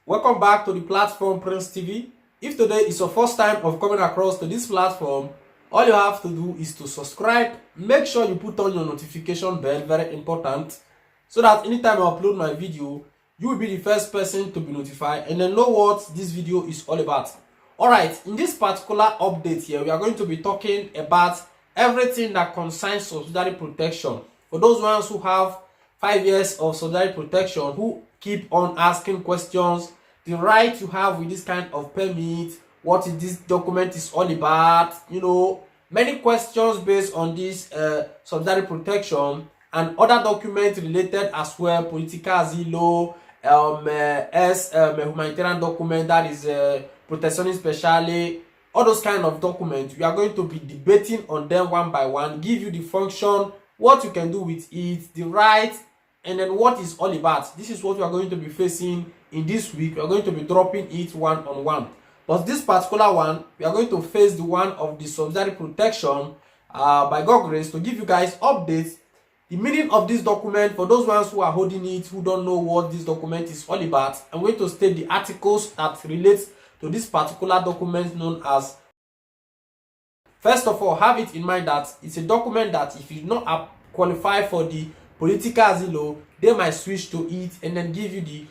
Welcome back to the platform Prince TV. If today is your first time of coming across to this platform, all you have to do is to subscribe. Make sure you put on your notification bell, very important, so that anytime I upload my video, you will be the first person to be notified and then know what this video is all about. Alright, in this particular update here, we are going to be talking about everything that concerns subsidiary protection. For those ones who have 5 years of subsidiary protection, who keep on asking questions, the right you have with this kind of permit, what is this document is all about, many questions based on this subsidiary protection and other documents related as well, political asilo, humanitarian document, that is protection specially, all those kind of documents. We are going to be debating on them one by one, give you the function, what you can do with it, the right, and then what is all about. This is what we are going to be facing in this week. We are going to be dropping it one on one. But this particular one, we are going to face the one of the subsidiary protection by God grace, to give you guys updates, the meaning of this document. For those ones who are holding it, who don't know what this document is all about, I'm going to state the articles that relates to this particular document known as. First of all, have it in mind that it's a document that if you do not qualify for the political asilo, they might switch to it and then give you the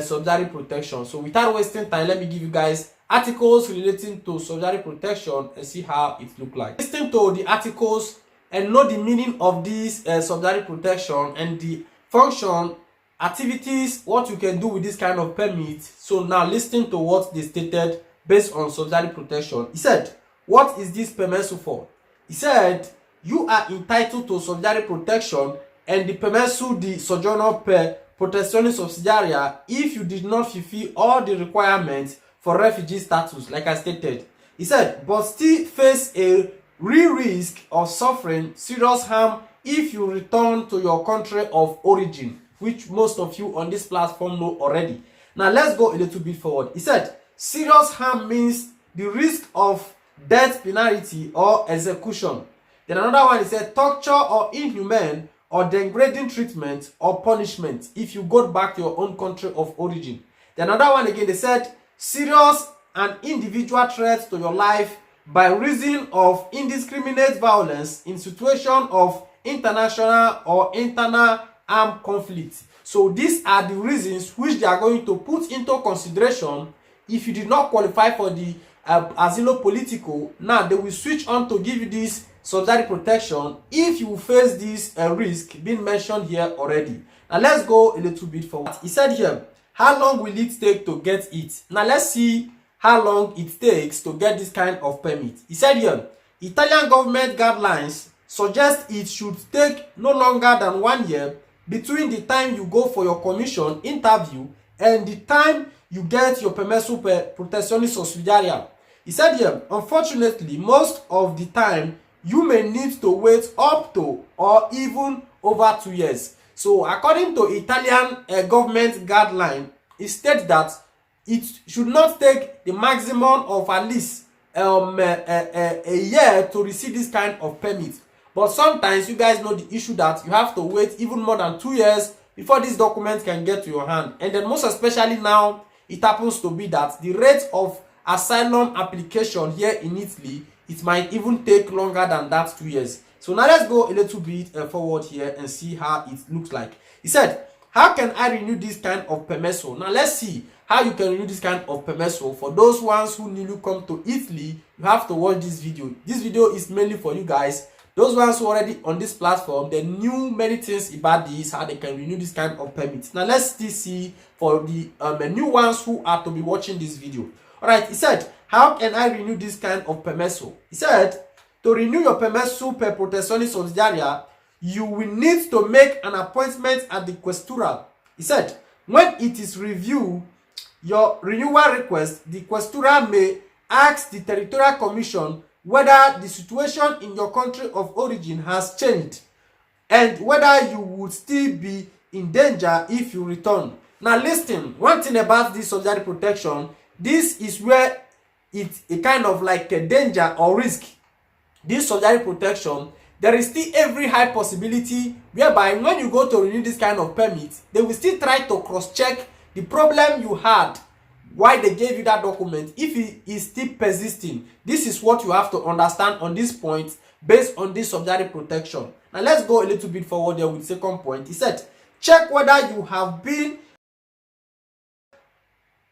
subsidiary protection. So without wasting time, let me give you guys articles relating to subsidiary protection and see how it look like. Listen to the articles and know the meaning of this subsidiary protection and the function, activities, what you can do with this kind of permit. So now listen to what they stated based on subsidiary protection. He said, what is this permiso for? He said, you are entitled to subsidiary protection and the permiso di soggiorno per protezione subsidiaria if you did not fulfill all the requirements for refugee status, like I stated. He said, but still face a real risk of suffering serious harm if you return to your country of origin, which most of you on this platform know already. Now let's go a little bit forward. He said, serious harm means the risk of death penalty or execution. Then another one, he said, torture or inhumane or degrading treatment or punishment if you go back to your own country of origin. Then another one again, they said, serious and individual threats to your life by reason of indiscriminate violence in situation of international or internal armed conflict. So these are the reasons which they are going to put into consideration if you did not qualify for the asilo politico. Now they will switch on to give you this subsidiary protection if you face this risk being mentioned here already. Now let's go a little bit forward. He said here, how long will it take to get it? Now let's see how long it takes to get this kind of permit. He said here, Italian government guidelines suggest it should take no longer than 1 year between the time you go for your commission interview and the time you get your permesso per protezione sussidiaria. He said here, unfortunately, most of the time you may need to wait up to or even over 2 years. So according to Italian government guideline, it states that it should not take the maximum of at least a year to receive this kind of permit. But sometimes you guys know the issue that you have to wait even more than 2 years before this document can get to your hand. And then most especially now, it happens to be that the rate of asylum application here in Italy, it might even take longer than that 2 years. So now let's go a little bit forward here and see how it looks like. He said, how can I renew this kind of permesso? Now let's see how you can renew this kind of permesso. For those ones who newly come to Italy, you have to watch this video. This video is mainly for you guys. Those ones who are already on this platform, they knew many things about this, how they can renew this kind of permit. Now let's still see for the new ones who are to be watching this video. Alright, he said, how can I renew this kind of permesso? He said, to renew your permesso per protezione sussidiaria, you will need to make an appointment at the questura. He said, when it is reviewed, your renewal request, the questura may ask the territorial commission whether the situation in your country of origin has changed and whether you would still be in danger if you return. Now listen, one thing about this subsidiary protection, this is where it's a kind of like a danger or risk. This subsidiary protection, there is still every high possibility whereby when you go to renew this kind of permit, they will still try to cross-check the problem you had why they gave you that document, if it is still persisting, this is what you have to understand on this point based on this subsidiary protection. Now let's go a little bit forward there with the second point. He said, check whether you have been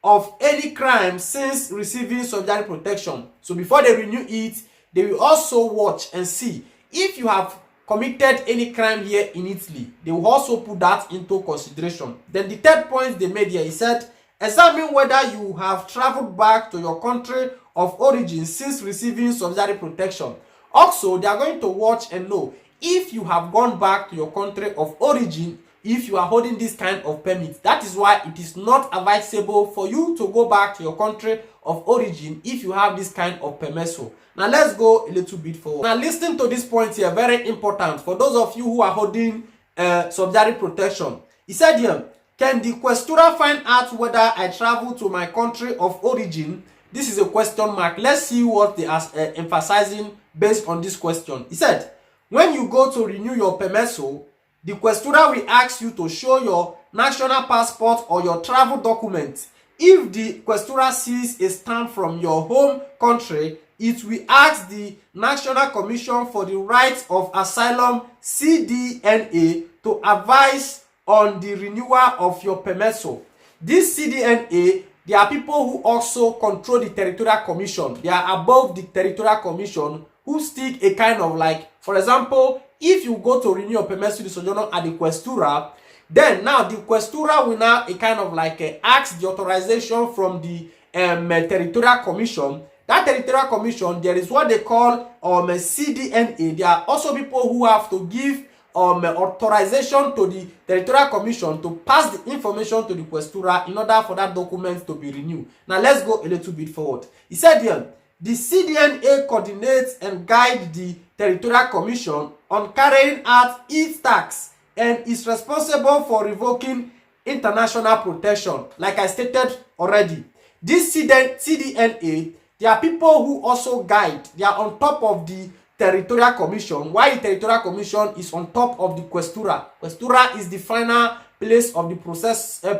of any crime since receiving subsidiary protection. So before they renew it, they will also watch and see if you have committed any crime here in Italy. They will also put that into consideration. Then the third point they made here, he said, examine whether you have traveled back to your country of origin since receiving subsidiary protection. Also, they are going to watch and know if you have gone back to your country of origin, if you are holding this kind of permit. That is why it is not advisable for you to go back to your country of origin if you have this kind of permesso. Now let's go a little bit forward. Now listen to this point here, very important for those of you who are holding subsidiary protection. He said here, can the questura find out whether I travel to my country of origin? This is a question mark. Let's see what they are emphasizing based on this question. He said, when you go to renew your permesso, the questura will ask you to show your national passport or your travel document. If the questura sees a stamp from your home country, it will ask the National Commission for the Rights of Asylum CDNA to advise on the renewal of your permesso. This CDNA, there are people who also control the Territorial Commission. They are above the Territorial Commission who stick a kind of like, for example, if you go to renew your permesso di soggiorno at the questura, then now the questura will now a kind of like ask the authorization from the Territorial Commission. That Territorial Commission, there is what they call CDNA. There are also people who have to give authorization to the Territorial Commission to pass the information to the questura in order for that document to be renewed. Now let's go a little bit forward. He said here, the CDNA coordinates and guides the Territorial Commission on carrying out its tasks and is responsible for revoking international protection. Like I stated already, this CDNA, there are people who also guide. They are on top of the Territorial Commission, while the Territorial Commission is on top of the questura. Questura is the final place of the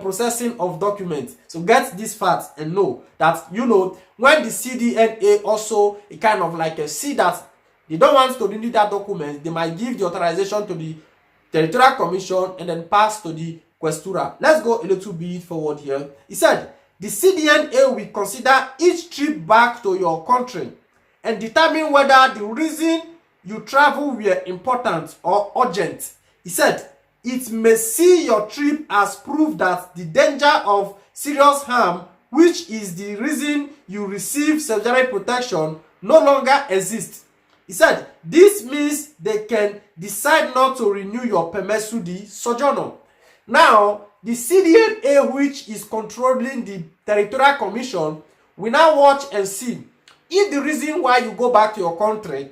processing of documents. So get this fact and know that, you know, when the CDNA also a kind of like see that they don't want to renew that document, they might give the authorization to the Territorial Commission and then pass to the questura. Let's go a little bit forward here. He said, the CDNA will consider each trip back to your country and determine whether the reason you travel were important or urgent. He said, it may see your trip as proof that the danger of serious harm, which is the reason you receive subsidiary protection, no longer exists. He said, this means they can decide not to renew your permesso di soggiorno. Now, the CDNA, which is controlling the Territorial Commission, will now watch and see if the reason why you go back to your country,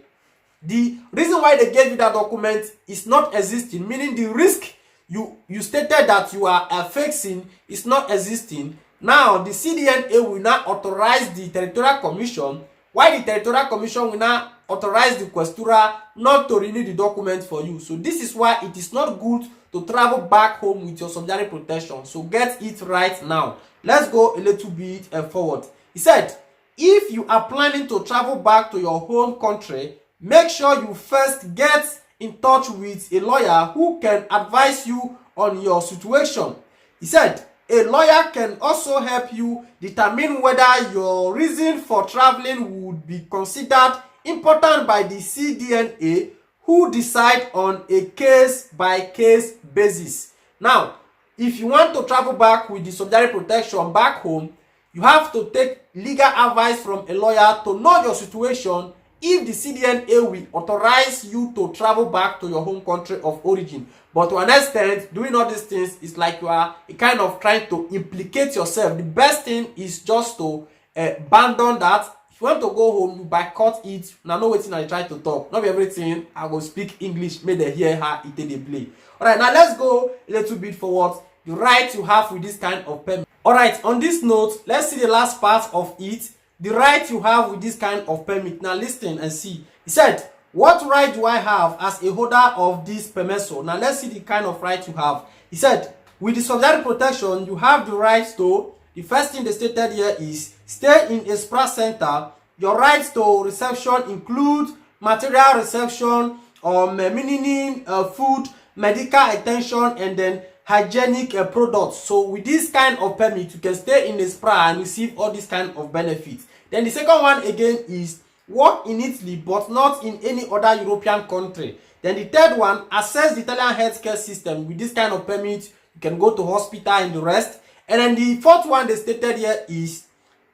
the reason why they gave you that document is not existing, meaning the risk you stated that you are facing is not existing. Now, the CDNA will now authorize the Territorial Commission, while the Territorial Commission will now authorize the questura not to renew the document for you. So this is why it is not good to travel back home with your subsidiary protection. So get it right now. Let's go a little bit forward. He said, if you are planning to travel back to your home country, make sure you first get in touch with a lawyer who can advise you on your situation. He said, a lawyer can also help you determine whether your reason for traveling would be considered important by the CDNA, who decide on a case-by-case basis. Now, if you want to travel back with the subsidiary protection back home, you have to take legal advice from a lawyer to know your situation if the CDNA will authorize you to travel back to your home country of origin. But to an extent, doing all these things is like you are kind of trying to implicate yourself. The best thing is just to abandon that. If you want to go home, you boycott it. Now, know what I try to talk. Not everything I will speak English, may they hear how it they play. Alright, now let's go a little bit forward. The right you have with this kind of permit. Alright, on this note, let's see the last part of it. The right you have with this kind of permit. Now listen and see. He said, what right do I have as a holder of this permesso? Now let's see the kind of right you have. He said, with the subsidiary protection, you have the right to, the first thing they stated here is stay in a SPRA center. Your rights to reception include material reception, meaning food, medical attention, and then hygienic products. So with this kind of permit, you can stay in a SPRA and receive all these kind of benefits. Then the second one again is work in Italy but not in any other European country. Then the third one, access the Italian healthcare system. With this kind of permit, you can go to hospital and the rest. And then the fourth one they stated here is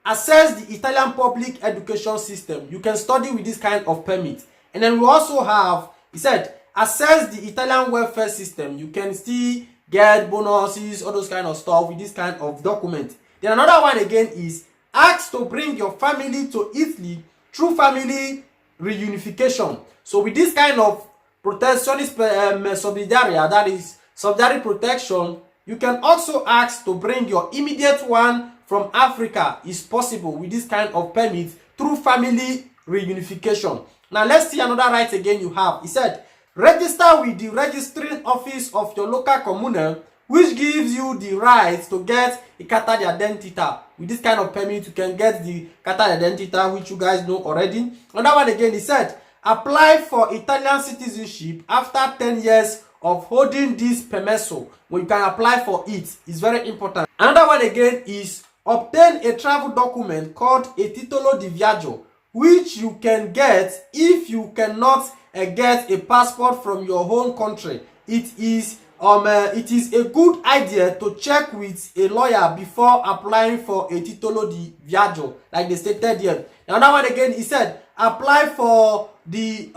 access the Italian public education system. You can study with this kind of permit. And then we also have, he said, access the Italian welfare system. You can still get bonuses, all those kind of stuff with this kind of document. Then another one again is ask to bring your family to Italy through family reunification. So with this kind of protectionist subsidiary, that is subsidiary protection, you can also ask to bring your immediate one from Africa. Is possible with this kind of permit through family reunification. Now let's see another right again you have. He said, register with the registering office of your local commune, which gives you the right to get a carta d'identità. With this kind of permit, you can get the carta d'identità, which you guys know already. Another one again, he said, apply for Italian citizenship after 10 years of holding this permesso. When you can apply for it, it's very important. Another one again is obtain a travel document called a titolo di viaggio, which you can get if you cannot get a passport from your home country. It is a good idea to check with a lawyer before applying for a titolo di viaggio, like they stated here. Another one again, he said, apply for the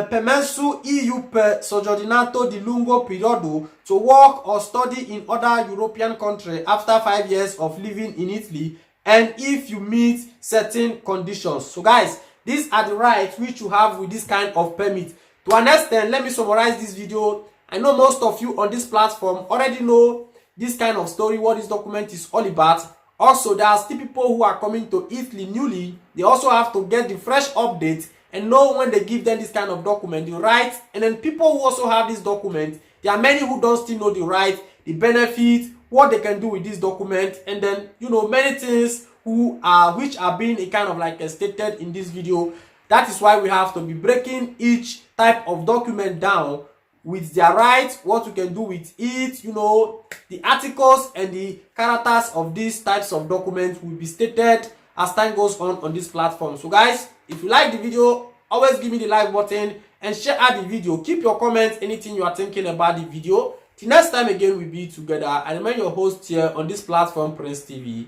permesso EU per soggiornato di lungo periodo to work or study in other European country after 5 years of living in Italy, and if you meet certain conditions. So guys, these are the rights which you have with this kind of permit. To an extent, let me summarize this video. I know most of you on this platform already know this kind of story, what this document is all about. Also, there are still people who are coming to Italy newly. They also have to get the fresh updates and know when they give them this kind of document, the rights. And then people who also have this document, there are many who don't still know the rights, the benefits, what they can do with this document, and then, you know, many things which are being a kind of like stated in this video. That is why we have to be breaking each type of document down with their rights, what you can do with it, you know, the articles and the characters of these types of documents will be stated as time goes on this platform. So guys, if you like the video, always give me the like button and share out the video. Keep your comments, anything you are thinking about the video. Till next time again, we'll be together. I remain your host here on this platform, Prince TV.